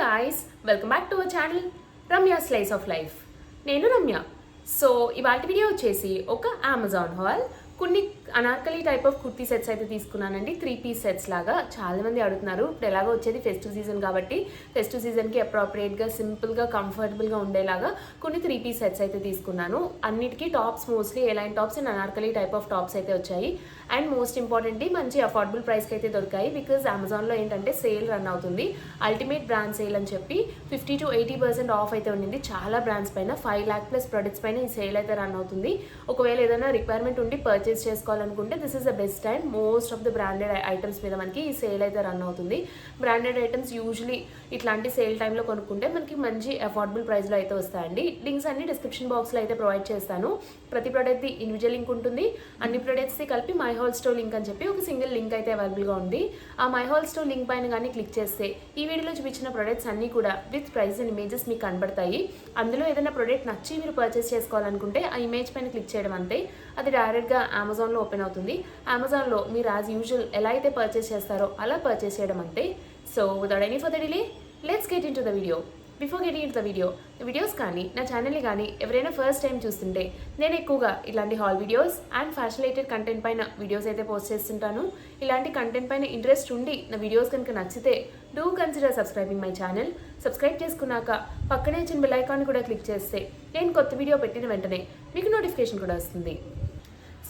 guys, welcome back to our channel Ramya Slice of Life. నేను Ramya. So ఇవాల్టి video వచ్చేసి ఒక అమెజాన్ హాల్ కొన్ని Anarkali type of kurti sets అయితే తీసుకున్నానండి. 3 పీస్ సెట్స్ లాగా చాలామంది అడుగుతున్నారు. ఇప్పుడు ఎలాగో వచ్చేది ఫెస్టివ్ సీజన్ కాబట్టి ఫెస్టివ్ సీజన్కి అప్రోప్రియేట్గా సింపుల్గా కంఫర్టబుల్గా ఉండేలాగా కొన్ని 3 పీస్ సెట్స్ అయితే తీసుకున్నాను. అన్నిటికీ tops mostly A line tops and anarkali type of tops అయితే వచ్చాయి. అండ్ మోస్ట్ ఇంపార్టెంట్లీ మంచి అఫోర్డబుల్ ప్రైస్కి అయితే దొరికాయి. బికాజ్ అమెజాన్లో ఏంటంటే సేల్ రన్ అవుతుంది, అల్టిమేట్ బ్రాండ్ సేల్ అని చెప్పి 50 to 80% ఆఫ్ అయితే ఉండింది. చాలా బ్రాండ్స్ పైన 5 lakh plus ప్రొడక్ట్స్ పైన ఈ సేల్ అయితే రన్ అవుతుంది. ఒకవేళ ఏదైనా రిక్వైర్మెంట్ ఉండి పర్చేస్ చేసుకోవాలనుకుంటే this is the best time. Most of the branded items మీద మనకి ఈ సేల్ అయితే రన్ అవుతుంది. బ్రాండెడ్ ఐటమ్స్ యూజువలీ ఇట్లాంటి సేల్ టైంలో కొనుక్కుంటే మనకి మంచి అఫోర్డబుల్ ప్రైస్లో అయితే వస్తాయండి. లింక్స్ అన్ని డిస్క్రిప్షన్ బాక్స్లో అయితే ప్రొవైడ్ చేస్తాను. ప్రతి ప్రోడక్ట్ది ఇండివిజువల్ లింక్ ఉంటుంది. అన్ని ప్రొడక్ట్స్ది కలిపి మై హాల్ స్టోర్ లింక్ అని చెప్పి ఒక సింగిల్ లింక్ అయితే అవైలబుల్గా ఉంది. ఆ మై హాల్ స్టోర్ లింక్ పైన కానీ క్లిక్ చేస్తే ఈ వీడియోలో చూపించిన ప్రొడక్ట్స్ అన్నీ కూడా విత్ ప్రైస్ అండ్ ఇమేజెస్ మీకు కనబడతాయి. అందులో ఏదైనా ప్రొడక్ట్ నచ్చి మీరు పర్చేస్ చేసుకోవాలనుకుంటే ఆ ఇమేజ్ పైన క్లిక్ చేయడం అంతే, అది డైరెక్ట్గా అమెజాన్లో ఓపెన్ అవుతుంది. అమెజాన్లో మీరు యాజ్ యూజువల్ ఎలా అయితే పర్చేస్ చేస్తారో అలా పర్చేస్ చేయడం అంతే. So without any further delay let's get in to the video. Before getting in the videos కానీ నా ఛానల్ని కానీ ఎవరైనా ఫస్ట్ టైం చూస్తుంటే నేను ఎక్కువగా ఇలాంటి hall videos and fashion related content పైన వీడియోస్ అయితే పోస్ట్ చేస్తుంటాను. ఇలాంటి కంటెంట్ పైన ఇంట్రెస్ట్ ఉండి నా వీడియోస్ కనుక నచ్చితే do consider subscribing my channel. Subscribe చేసుకున్నాక పక్కనే చిన్న బెల్ ఐకాన్ కూడా క్లిక్ చేస్తే నేను కొత్త వీడియో పెట్టిన వెంటనే మీకు నోటిఫికేషన్ కూడా వస్తుంది.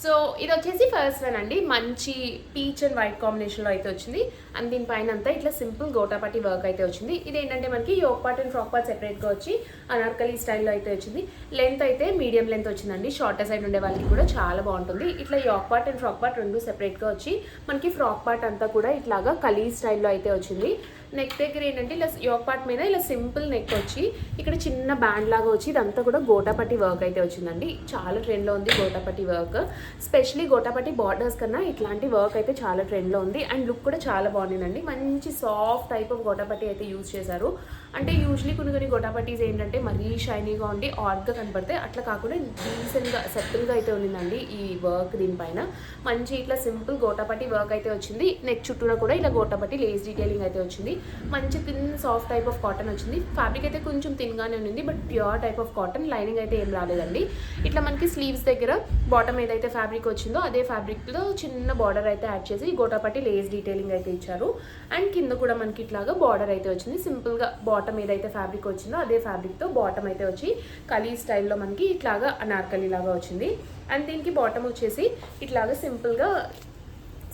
సో ఇది వచ్చేసి ఫస్ట్ వన్ అండి. మంచి పీచ్ అండ్ వైట్ కాంబినేషన్లో అయితే వచ్చింది. అండ్ దీనిపైన అంతా ఇట్లా సింపుల్ గోటాపట్టి వర్క్ అయితే వచ్చింది. ఇది ఏంటంటే మనకి yoke part and frock part సెపరేట్గా వచ్చి అనార్కలి స్టైల్లో అయితే వచ్చింది. లెంత్ అయితే మీడియం లెంత్ వచ్చిందండి. షార్టర్ సైడ్ ఉండే వాళ్ళకి కూడా చాలా బాగుంటుంది. ఇట్లా yoke part and frock part రెండు సెపరేట్గా వచ్చి మనకి ఫ్రాక్ పార్ట్ అంతా కూడా ఇట్లాగా కలీ స్టైల్లో అయితే వచ్చింది. నెక్ దగ్గర ఏంటంటే ఇలా యోక్ పార్ట్ మీద ఇలా సింపుల్ నెక్ వచ్చి ఇక్కడ చిన్న బ్యాండ్ లాగా వచ్చి ఇదంతా కూడా గోటాపట్టి వర్క్ అయితే వచ్చిందండి. చాలా ట్రెండ్లో ఉంది gota patti work. Especially gota patti borders కన్నా ఇట్లాంటి వర్క్ అయితే చాలా ట్రెండ్లో ఉంది. అండ్ లుక్ కూడా చాలా బాగుండిందండి. మంచి సాఫ్ట్ టైప్ ఆఫ్ గోటాపట్టి అయితే యూజ్ చేశారు. అంటే యూజువలీ కొన్ని గోటాపట్టీస్ ఏంటంటే మరీ షైనీగా ఉండి ఆడ్గా కనపడతాయి. అట్లా కాకుండా డీసెంట్గా సెటిల్గా అయితే ఉండిందండి ఈ వర్క్. దీనిపైన మంచి ఇట్లా సింపుల్ గోటాపట్టి వర్క్ అయితే వచ్చింది. నెక్ చుట్టూరా కూడా ఇలా గోటాపట్టి లేస్ డీటెయిలింగ్ అయితే వచ్చింది. మంచి thin soft type of cotton వచ్చింది. ఫ్యాబ్రిక్ అయితే కొంచెం థిన్గానే ఉంది, but pure type of cotton. Lining అయితే ఏం రాలేదండి. ఇట్లా మనకి స్లీవ్స్ దగ్గర బాటమ్ ఏదైతే ఫ్యాబ్రిక్ వచ్చిందో అదే ఫ్యాబ్రిక్లో చిన్న బార్డర్ అయితే యాడ్ చేసి గోటాపట్టి లేస్ డీటెయిలింగ్ అయితే ఇచ్చారు. అండ్ కింద కూడా మనకి ఇట్లాగా బార్డర్ అయితే వచ్చింది. సింపుల్గా బాటమ్ ఏదైతే ఫ్యాబ్రిక్ వచ్చిందో అదే ఫ్యాబ్రిక్తో బాటమ్ అయితే వచ్చి కలీ స్టైల్లో మనకి ఇట్లాగా అనార్కలి లాగా వచ్చింది. అండ్ దీనికి బాటమ్ వచ్చేసి ఇట్లాగా సింపుల్గా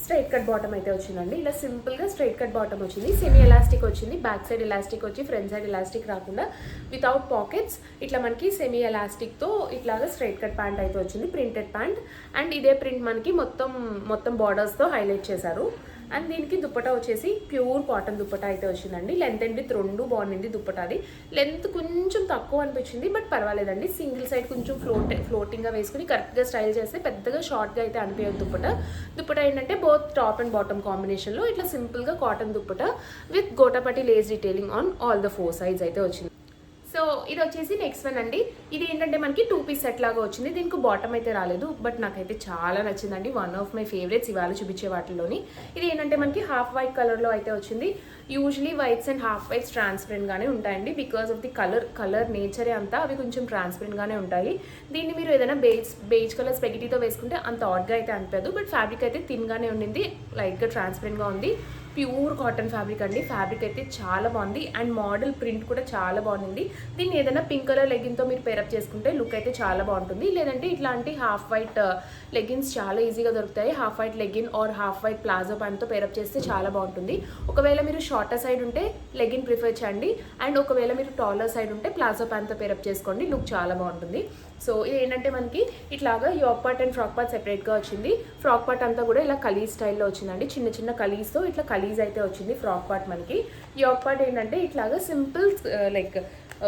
స్ట్రైట్ కట్ బాటమ్ అయితే వచ్చిందండి. ఇలా సింపుల్గా స్ట్రైట్ కట్ బాటమ్ వచ్చింది. సెమీ ఎలాస్టిక్ వచ్చింది. బ్యాక్ సైడ్ ఎలాస్టిక్ వచ్చి ఫ్రంట్ సైడ్ ఎలాస్టిక్ రాకుండా వితౌట్ పాకెట్స్ ఇట్లా మనకి సెమీ ఎలాస్టిక్తో ఇట్లాగా స్ట్రైట్ కట్ ప్యాంట్ అయితే వచ్చింది. Printed pant. అండ్ ఇదే ప్రింట్ మనకి మొత్తం బార్డర్స్తో హైలైట్ చేశారు. అండ్ దీనికి దుప్పటా వచ్చేసి ప్యూర్ కాటన్ దుప్పటా అయితే వచ్చిందండి. లెంత్ అండ్ విత్ రెండు బాగుంది. దుప్పటాది లెంత్ కొంచెం తక్కువ అనిపించింది, బట్ పర్వాలేదండి. సింగిల్ సైడ్ కొంచెం ఫ్లోటింగ్గా వేసుకుని కరెక్ట్గా స్టైల్ చేస్తే పెద్దగా షార్ట్గా అయితే అనిపించదు. దుప్పటా ఏంటంటే బోత్ టాప్ అండ్ బాటమ్ కాంబినేషన్లో ఇట్లా సింపుల్గా cotton dupatta with gota patti Lay's detailing on all the 4 sides అయితే వచ్చింది. సో ఇది వచ్చేసి నెక్స్ట్ వన్ అండి. ఇది ఏంటంటే మనకి 2 piece సెట్ లాగా వచ్చింది. దీనికి బాటమ్ అయితే రాలేదు, బట్ నాకైతే చాలా నచ్చిందండి. వన్ ఆఫ్ మై ఫేవరెట్స్ ఇవాళ చూపించే వాటిలోని. ఇది ఏంటంటే మనకి హాఫ్ వైట్ కలర్లో అయితే వచ్చింది. Usually whites and half whites ట్రాన్స్పరెంట్గానే ఉంటాయండి. బికాస్ ఆఫ్ ది కలర్ నేచరే అంతా అవి కొంచెం ట్రాన్స్పరెంట్గానే ఉంటాయి. దీన్ని మీరు ఏదైనా బేజ్ కలర్ స్పెగిటీతో వేసుకుంటే అంత ఆడ్గా అయితే అనిపించదు, బట్ ఫ్యాబ్రిక్ అయితే థిన్గానే ఉండింది. లైట్గా ట్రాన్స్పరెంట్గా ఉంది. ప్యూర్ కాటన్ ఫ్యాబ్రిక్ అండి. ఫ్యాబ్రిక్ అయితే చాలా బాగుంది. అండ్ మోడల్ ప్రింట్ కూడా చాలా బాగుంది. దీన్ని ఏదైనా పింక్ కలర్ లెగిన్తో మీరు పేరప్ చేసుకుంటే లుక్ అయితే చాలా బాగుంటుంది. లేదంటే ఇట్లాంటి హాఫ్ వైట్ లెగిన్స్ చాలా ఈజీగా దొరుకుతాయి. Half white legging or half white palazzo ప్యాంట్తో పేరప్ చేస్తే చాలా బాగుంటుంది. ఒకవేళ మీరు షార్టర్ సైడ్ ఉంటే లెగిన్ ప్రిఫర్ చేయండి. అండ్ ఒకవేళ మీరు టాలర్ సైడ్ ఉంటే ప్లాజో ప్యాంట్తో పేరప్ చేసుకోండి. లుక్ చాలా బాగుంటుంది. సో ఇది ఏంటంటే మనకి ఇట్లాగా yoke part and frock part సెపరేట్గా వచ్చింది. ఫ్రాక్ పార్ట్ అంతా కూడా ఇలా కలీ స్టైల్లో వచ్చిందండి. చిన్న చిన్న కలీస్తో ఇట్లా కలీజ్ అయితే వచ్చింది ఫ్రాక్ పార్ట్ మనకి. యోక్ పార్ట్ ఏంటంటే ఇట్లాగా simple like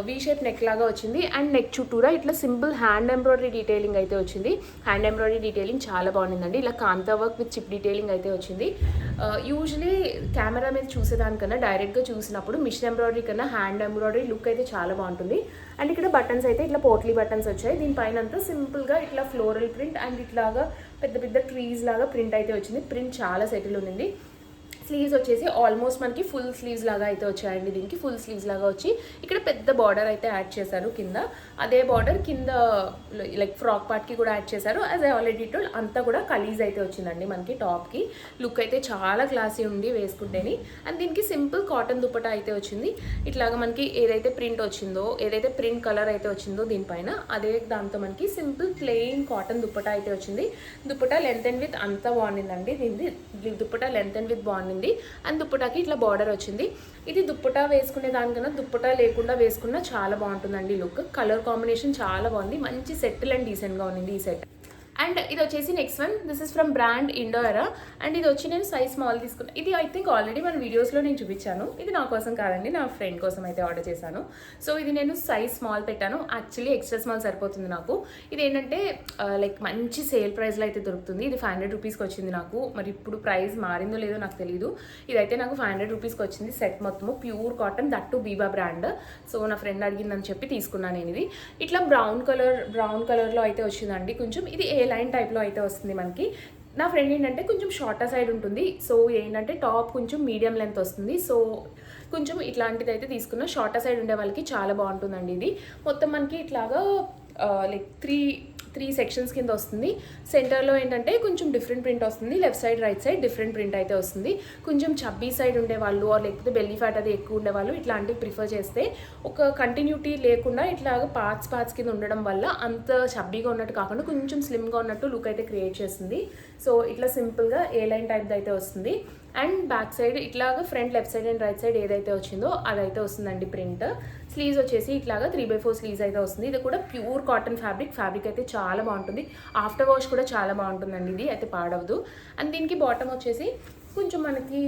V shape neck లాగా వచ్చింది. అండ్ నెక్ చుట్టూరా ఇట్లా సింపుల్ హ్యాండ్ ఎంబ్రాయిడరీ డీటెయిలింగ్ అయితే వచ్చింది. హ్యాండ్ ఎంబ్రాయిడరీ డీటెయిలింగ్ చాలా బాగుందండి. ఇలా కాంతా వర్క్ విత్ చిప్ డీటెయిలింగ్ అయితే వచ్చింది. యూజువలీ కెమెరా మీద చూసేదానికన్నా డైరెక్ట్గా చూసినప్పుడు మిషన్ ఎంబ్రాయిడరీ కన్నా హ్యాండ్ ఎంబ్రాయిడరీ లుక్ అయితే చాలా బాగుంటుంది. అండ్ ఇక్కడ బటన్స్ అయితే ఇట్లా పోట్లీ బటన్స్ వచ్చాయి. దీనిపైన అంతా సింపుల్గా ఇట్లా ఫ్లోరల్ ప్రింట్ అండ్ ఇట్లాగా పెద్ద పెద్ద ట్రీస్ లాగా ప్రింట్ అయితే వచ్చింది. ప్రింట్ చాలా సెటిల్ ఉంది. స్లీవ్స్ వచ్చేసి ఆల్మోస్ట్ మనకి ఫుల్ స్లీవ్స్ లాగా అయితే వచ్చాయండి. దీనికి ఫుల్ స్లీవ్స్ లాగా వచ్చి ఇక్కడ పెద్ద బార్డర్ అయితే యాడ్ చేశారు కింద. అదే బార్డర్ కింద లైక్ ఫ్రాక్ పార్ట్కి కూడా యాడ్ చేశారు. యాజ్ ఐ ఆల్రెడీ టోల్డ్ అంతా కూడా కలీజ్ అయితే వచ్చిందండి మనకి. టాప్కి లుక్ అయితే చాలా క్లాసీ ఉంది వేసుకుంటేని. అండ్ దీనికి సింపుల్ కాటన్ దుపట్టా అయితే వచ్చింది. ఇట్లాగా మనకి ఏదైతే ప్రింట్ వచ్చిందో, ఏదైతే ప్రింట్ కలర్ అయితే వచ్చిందో దీనిపైన, అదే దాంతో మనకి సింపుల్ ప్లెయిన్ కాటన్ దుపట్టా అయితే వచ్చింది. దుపట్టా లెంత్ అండ్ విత్ అంతా బాగుండిందండి. దీన్ని దుపట్టా లెంత్ అండ్ విత్ బాగుంది. అండ్ దుప్పటాకి ఇట్లా బార్డర్ వచ్చింది. ఇది దుప్పటా వేసుకునే దానికన్నా దుప్పటా లేకుండా వేసుకున్నా చాలా బాగుంటుందండి లుక్. కలర్ కాంబినేషన్ చాలా బాగుంది. మంచి సెటిల్ అండ్ డీసెంట్గా ఉంది ఈ సెట్. అండ్ ఇది వచ్చేసి next one, this is from brand Indora. And ఇది వచ్చి నేను సైజ్ స్మాల్ తీసుకున్నాను. ఇది ఐ థింక్ ఆల్రెడీ మన వీడియోస్లో నేను చూపించాను. ఇది నా కోసం కాదండి, నా ఫ్రెండ్ కోసం అయితే ఆర్డర్ చేశాను. సో ఇది నేను సైజ్ స్మాల్ పెట్టాను. యాక్చువల్లీ ఎక్స్ట్రా స్మాల్ సరిపోతుంది నాకు. ఇది ఏంటంటే లైక్ మంచి సేల్ ప్రైస్లో అయితే దొరుకుతుంది. ఇది 500 రూపీస్కి వచ్చింది నాకు. మరి ఇప్పుడు ప్రైస్ మారిందో లేదో నాకు తెలియదు. ఇదైతే నాకు 500 రూపీస్కి వచ్చింది సెట్ మొత్తము. Pure cotton, that Biba brand. So నా ఫ్రెండ్ అడిగిందని చెప్పి తీసుకున్నాను నేను ఇది. ఇట్లా బ్రౌన్ కలర్లో అయితే వచ్చిందండి. కొంచెం ఇది ఏ లైన్ టైప్లో అయితే వస్తుంది మనకి. నా ఫ్రెండ్ ఏంటంటే కొంచెం షార్టర్ సైడ్ ఉంటుంది. సో ఏంటంటే టాప్ కొంచెం మీడియం లెంత్ వస్తుంది. సో కొంచెం ఇట్లాంటిది అయితే తీసుకున్న షార్టర్ సైడ్ ఉండే వాళ్ళకి చాలా బాగుంటుందండి. ఇది మొత్తం మనకి ఇట్లాగా లైక్ త్రీ సెక్షన్స్ కింద వస్తుంది. సెంటర్లో ఏంటంటే కొంచెం డిఫరెంట్ ప్రింట్ వస్తుంది. Left side right side different print అయితే వస్తుంది. కొంచెం చబ్బీ సైడ్ ఉండేవాళ్ళు లేకపోతే బెల్లీ ఫ్యాట్ అది ఎక్కువ ఉండేవాళ్ళు ఇట్లాంటివి ప్రిఫర్ చేస్తే, ఒక కంటిన్యూటీ లేకుండా ఇట్లాగా పార్ట్స్ కింద ఉండడం వల్ల అంత చబ్బీగా ఉన్నట్టు కాకుండా కొంచెం స్లిమ్గా ఉన్నట్టు లుక్ అయితే క్రియేట్ చేస్తుంది. సో ఇట్లా సింపుల్గా ఏ లైన్ టైప్ అయితే వస్తుంది. అండ్ బ్యాక్ సైడ్ ఇట్లాగా front left side and right side ఏదైతే వచ్చిందో అదైతే వస్తుందండి ప్రింట్. స్లీవ్స్ వచ్చేసి ఇట్లాగా 3/4 స్లీవ్స్ అయితే వస్తుంది. ఇది కూడా ప్యూర్ కాటన్ ఫ్యాబ్రిక్ అయితే చాలా బాగుంటుంది. ఆఫ్టర్ వాష్ కూడా చాలా బాగుంటుందండి. ఇది అయితే పాడవదు. అండ్ దీనికి బాటమ్ వచ్చేసి కొంచెం మనకి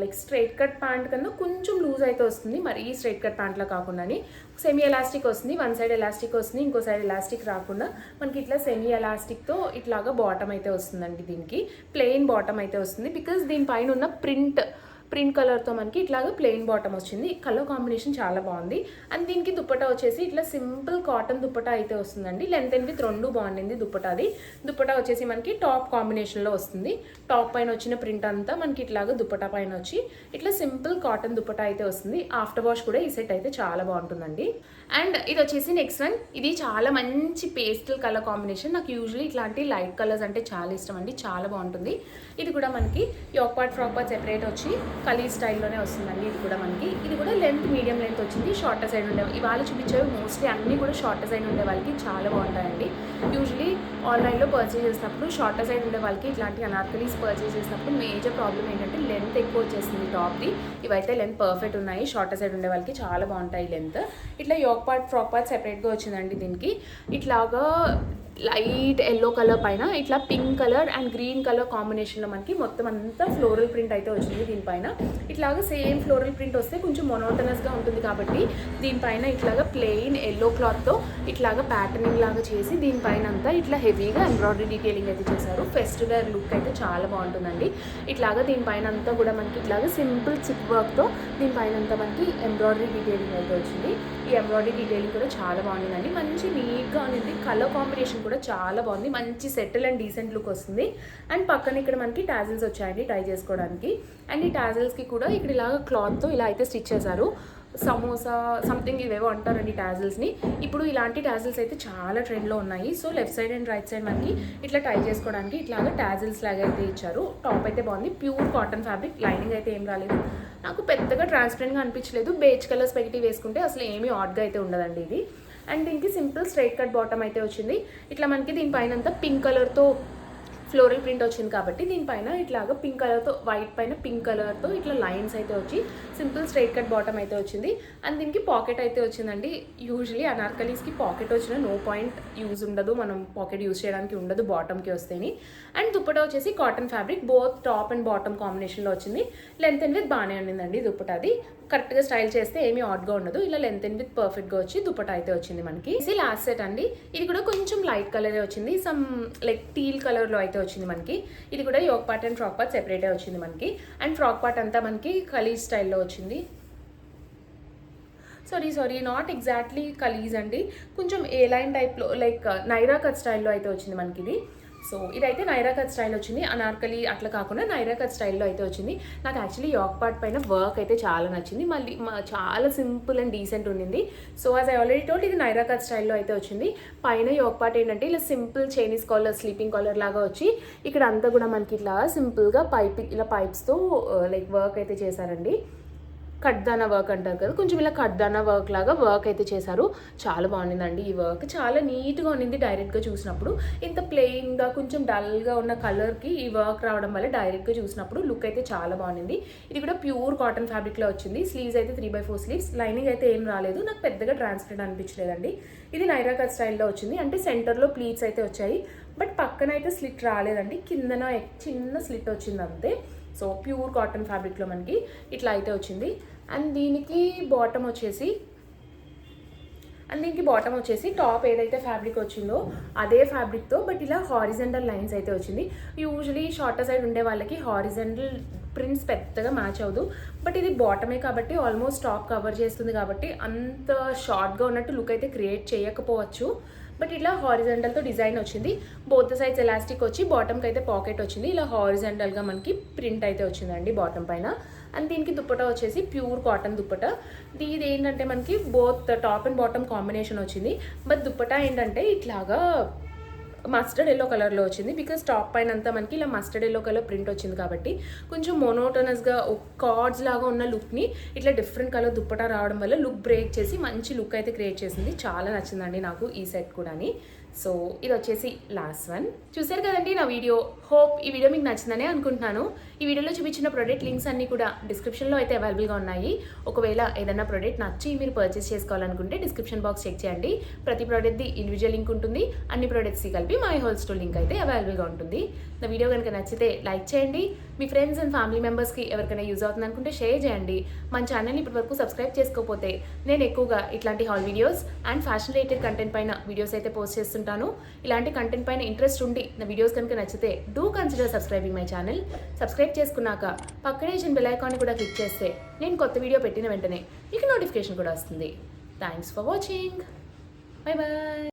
లైక్ స్ట్రైట్ కట్ ప్యాంట్ కన్నా కొంచెం లూజ్ అయితే వస్తుంది. మరి ఈ స్ట్రైట్ కట్ ప్యాంట్లో కాకుండానే సెమీ ఎలాస్టిక్ వస్తుంది. వన్ సైడ్ ఎలాస్టిక్ వస్తుంది, ఇంకో సైడ్ ఎలాస్టిక్ రాకుండా మనకి ఇట్లా సెమీ ఎలాస్టిక్తో ఇట్లాగా బాటమ్ అయితే వస్తుందండి. దీనికి ప్లెయిన్ బాటమ్ అయితే వస్తుంది. బికాజ్ దీనిపైన ఉన్న ప్రింట్ కలర్తో మనకి ఇట్లాగా ప్లెయిన్ బాటమ్ వచ్చింది. కలర్ కాంబినేషన్ చాలా బాగుంది. అండ్ దీనికి దుప్పటా వచ్చేసి ఇట్లా సింపుల్ కాటన్ దుప్పటా అయితే వస్తుందండి. లెంత్ అండ్ విత్ రెండు బాగుండింది దుప్పటాది. దుప్పటా వచ్చేసి మనకి టాప్ కాంబినేషన్లో వస్తుంది. టాప్ పైన వచ్చిన ప్రింట్ అంతా మనకి ఇట్లాగా దుప్పటా పైన వచ్చి ఇట్లా సింపుల్ కాటన్ దుప్పటా అయితే వస్తుంది. ఆఫ్టర్ వాష్ కూడా ఈ సెట్ అయితే చాలా బాగుంటుందండి. అండ్ ఇది వచ్చేసి నెక్స్ట్ వన్. ఇది చాలా మంచి పేస్టల్ కలర్ కాంబినేషన్. నాకు యూజువల్లీ ఇట్లాంటి లైట్ కలర్స్ అంటే చాలా ఇష్టం అండి. చాలా బాగుంటుంది. ఇది కూడా మనకి yoke part frock part separate వచ్చి కలీ స్టైల్లోనే వస్తుందండి. ఇది కూడా లెంత్ మీడియం లెంత్ వచ్చింది. షార్టర్ సైడ్ ఉండే ఇవాళ చూపించేవి మోస్ట్లీ అన్నీ కూడా షార్టర్ సైడ్ ఉండే వాళ్ళకి చాలా బాగుంటాయండి. యూజువలీ ఆన్లైన్లో పర్చేస్ చేసినప్పుడు షార్టర్ సైడ్ ఉండే వాళ్ళకి ఇట్లాంటి అనార్కలీస్ పర్చేస్ చేసినప్పుడు మేజర్ ప్రాబ్లం ఏంటంటే లెంత్ ఎక్కువ వచ్చేసింది టాప్ది. ఇవైతే లెంత్ పర్ఫెక్ట్ ఉన్నాయి. షార్టర్ సైడ్ ఉండే వాళ్ళకి చాలా బాగుంటాయి లెంత్. ఇట్లా యోక్ పార్ట్ ఫ్రాక్ పార్ట్ సెపరేట్గా వచ్చిందండి. దీనికి ఇట్లాగా లైట్ ఎల్లో కలర్ పైన ఇట్లా pink colour and green colour కాంబినేషన్లో మనకి మొత్తం అంతా ఫ్లోరల్ ప్రింట్ అయితే వచ్చింది. దీనిపైన ఇట్లాగా సేమ్ ఫ్లోరల్ ప్రింట్ వస్తే కొంచెం మొనోటనస్గా ఉంటుంది కాబట్టి దీనిపైన ఇట్లాగా ప్లెయిన్ ఎల్లో క్లాత్తో ఇట్లాగా ప్యాటర్నింగ్ లాగా చేసి దీనిపైన అంతా ఇట్లా హెవీగా ఎంబ్రాయిడరీ డీటెయిలింగ్ అయితే చేశారు. ఫెస్టివల్ లుక్ అయితే చాలా బాగుంటుందండి. ఇట్లాగా దీనిపైన అంతా కూడా మనకి ఇట్లాగా సింపుల్ చిప్ వర్క్తో దీనిపైన అంతా మనకి ఎంబ్రాయిడరీ డీటెయిలింగ్ అయితే వచ్చింది. ఈ ఎంబ్రాయిడరీ డీటెయిలింగ్ కూడా చాలా బాగుంటుందండి. మంచి నీట్గా ఉంది. కలర్ కాంబినేషన్ కూడా చాలా బాగుంది. మంచి సెటిల్ అండ్ డీసెంట్ లుక్ వస్తుంది. అండ్ పక్కన ఇక్కడ మనకి టాజిల్స్ వచ్చాయండి టై చేసుకోవడానికి. అండ్ ఈ టాజిల్స్కి కూడా ఇక్కడ ఇలాగ క్లాత్తో ఇలా అయితే స్టిచ్ చేశారు. సమోసా సంథింగ్ ఇవేవో అంటారండి టాజిల్స్ని. ఇప్పుడు ఇలాంటి టాజిల్స్ అయితే చాలా ట్రెండ్లో ఉన్నాయి. So left side and right side మనకి ఇట్లా టై చేసుకోవడానికి ఇట్లాగా టాజిల్స్ లాగా అయితే ఇచ్చారు. టాప్ అయితే బాగుంది. Pure cotton fabric. లైనింగ్ అయితే ఏం రాలేదు. నాకు పెద్దగా ట్రాన్స్పరెంట్గా అనిపించలేదు. బేజ్ కలర్ స్పెగటీ వేసుకుంటే అసలు ఏమీ ఆడ్గా అయితే ఉండదండి ఇది. అండ్ దీనికి సింపుల్ స్ట్రైట్ కట్ బాటమ్ అయితే వచ్చింది. ఇట్లా మనకి దీనిపైన అంతా పింక్ కలర్తో ఫ్లోరల్ ప్రింట్ వచ్చింది కాబట్టి దీనిపైన ఇట్లాగా పింక్ కలర్తో వైట్ పైన పింక్ కలర్తో ఇట్లా లైన్స్ అయితే వచ్చి సింపుల్ స్ట్రైట్ కట్ బాటమ్ అయితే వచ్చింది. అండ్ దీనికి పాకెట్ అయితే వచ్చిందండి. యూజువలీ అనార్కలీస్కి పాకెట్ వచ్చిన నో పాయింట్ యూజ్ ఉండదు. మనం పాకెట్ యూజ్ చేయడానికి ఉండదు బాటమ్కి వస్తేని. అండ్ దుప్పటా వచ్చేసి cotton fabric both top and bottom కాంబినేషన్లో వచ్చింది. లెంత్ అండ్ విత్ బాగానే ఉండిందండి దుప్పటాది. కరెక్ట్గా స్టైల్ చేస్తే ఏమీ ఆడ్గా ఉండదు. ఇలా లెంత్ అండ్ విత్ పర్ఫెక్ట్గా వచ్చి దుపట్టా అయితే వచ్చింది మనకి. ఇది లాస్ట్ సెట్ అండి. ఇది కూడా కొంచెం లైట్ కలరే వచ్చింది. సమ్ లైక్ టీల్ కలర్లో అయితే వచ్చింది మనకి. ఇది కూడా yoke part and frock part సెపరేటే వచ్చింది మనకి. అండ్ ఫ్రాక్ పార్ట్ అంతా మనకి కలీజ్ స్టైల్లో వచ్చింది. సారీ నాట్ ఎగ్జాక్ట్లీ కలీజ్ అండి. కొంచెం ఏ లైన్ టైప్లో లైక్ నైరా కట్ స్టైల్లో అయితే వచ్చింది మనకి ఇది. సో ఇదైతే నైరా కట్ స్టైల్ వచ్చింది, అనార్కలి అట్లా కాకుండా నైరా కట్ స్టైల్లో అయితే వచ్చింది. నాకు యాక్చువల్లీ యోక్ పార్ట్ పైన వర్క్ అయితే చాలా నచ్చింది, మళ్ళీ చాలా సింపుల్ అండ్ డీసెంట్ ఉండింది. So as I already told ఇది నైరా కట్ స్టైల్లో అయితే వచ్చింది. పైన యోక్ పార్ట్ ఏంటంటే ఇలా simple Chinese collar, sleeping collar లాగా వచ్చి ఇక్కడ అంతా కూడా మనకి ఇట్లా సింపుల్గా ఇలా పైప్స్తో లైక్ వర్క్ అయితే చేశారండి. కడ్దానా వర్క్ అంటారు కదా, కొంచెం ఇలా కడ్దానా వర్క్ లాగా వర్క్ అయితే చేశారు. చాలా బాగుండిందండి ఈ వర్క్, చాలా నీట్గా ఉండింది. డైరెక్ట్గా చూసినప్పుడు ఇంత ప్లెయిన్గా కొంచెం డల్గా ఉన్న కలర్కి ఈ వర్క్ రావడం వల్ల డైరెక్ట్గా చూసినప్పుడు లుక్ అయితే చాలా బాగుంది. ఇది కూడా ప్యూర్ కాటన్ ఫ్యాబ్రిక్లో వచ్చింది. స్లీవ్స్ అయితే 3/4 స్లీవ్స్, లైనింగ్ అయితే ఏం రాలేదు, నాకు పెద్దగా ట్రాన్స్పరెంట్ అనిపించలేదండి. ఇది నైరా కట్ స్టైల్లో వచ్చింది, అంటే సెంటర్లో ప్లీట్స్ అయితే వచ్చాయి, బట్ పక్కన అయితే స్లిట్ రాలేదండి, కిందన చిన్న స్లిట్ వచ్చింది అంతే. సో ప్యూర్ కాటన్ ఫ్యాబ్రిక్లో మనకి ఇట్లా అయితే వచ్చింది. అండ్ దీనికి బాటమ్ వచ్చేసి టాప్ ఏదైతే ఫ్యాబ్రిక్ వచ్చిందో అదే ఫ్యాబ్రిక్తో, బట్ ఇలా హారిజెంటల్ లైన్స్ అయితే వచ్చింది. యూజువలీ షార్టర్ సైడ్ ఉండే వాళ్ళకి హారిజెంటల్ ప్రింట్స్ పెద్దగా మ్యాచ్ అవ్వదు, బట్ ఇది బాటమే కాబట్టి ఆల్మోస్ట్ టాప్ కవర్ చేస్తుంది కాబట్టి అంత షార్ట్గా ఉన్నట్టు లుక్ అయితే క్రియేట్ చేయకపోవచ్చు. బట్ ఇట్లా హారిజెంటల్తో డిజైన్ వచ్చింది, బోత్ సైడ్స్ ఎలాస్టిక్ వచ్చి బాటమ్కి అయితే పాకెట్ వచ్చింది. ఇలా హారిజెంటల్గా మనకి ప్రింట్ అయితే వచ్చిందండి బాటమ్ పైన. అండ్ దీనికి దుప్పటా వచ్చేసి ప్యూర్ కాటన్ దుప్పటా. ఇది ఏంటంటే మనకి both top and bottom combination వచ్చింది, బట్ దుప్పటా ఏంటంటే ఇట్లాగా మస్టర్డ్ ఎల్లో కలర్లో వచ్చింది. బికాస్ టాప్ పైన అంతా మనకి ఇలా మస్టర్డ్ ఎల్లో కలర్ ప్రింట్ వచ్చింది కాబట్టి కొంచెం మోనోటనస్గా కార్డ్స్ లాగా ఉన్న లుక్ని ఇట్లా డిఫరెంట్ కలర్ దుప్పటా రావడం వల్ల లుక్ బ్రేక్ చేసి మంచి లుక్ అయితే క్రియేట్ చేసింది. చాలా నచ్చిందండి నాకు ఈ సెట్ కూడాని. సో ఇది వచ్చేసి లాస్ట్ వన్. చూసారు కదండి నా వీడియో. హోప్ ఈ వీడియో మీకు నచ్చిందనే అనుకుంటున్నాను. ఈ వీడియోలో చూపించిన ప్రోడక్ట్ లింక్స్ అన్నీ కూడా డిస్క్రిప్షన్లో అయితే అవైలబుల్గా ఉన్నాయి. ఒకవేళ ఏదైనా ప్రోడక్ట్ నచ్చి మీరు పర్చేస్ చేసుకోవాలనుకుంటే డిస్క్రిప్షన్ బాక్స్ చెక్ చేయండి. ప్రతి ప్రోడక్ట్ది ఇండివిజువల్ లింక్ ఉంటుంది, అన్ని ప్రోడక్ట్స్కి కలిపి మై హోల్ స్టోర్ లింక్ అయితే అవైలబుల్గా ఉంటుంది. నా వీడియో కనుక నచ్చితే లైక్ చేయండి, మీ ఫ్రెండ్స్ అండ్ ఫ్యామిలీ మెంబర్స్కి ఎవరికైనా యూజ్ అవుతుంది అనుకుంటే షేర్ చేయండి. మన ఛానల్ని ఇప్పటివరకు సబ్స్క్రైబ్ చేసుకోకపోతే నేను ఎక్కువగా ఇట్లాంటి hall videos and fashion related content పైన వీడియోస్ అయితే పోస్ట్ చేస్తుంటాను. ఇలాంటి కంటెంట్ పైన ఇంట్రెస్ట్ ఉండి నా వీడియోస్ కనుక నచ్చితే do consider subscribing my channel. Subscribe చేసుకున్నాక పక్కనే ఇచ్చిన బెల్ ఐకాన్ కూడా క్లిక్ చేస్తే నేను కొత్త వీడియో పెట్టిన వెంటనే మీకు నోటిఫికేషన్ కూడా వస్తుంది. Thanks for watching. Bye bye.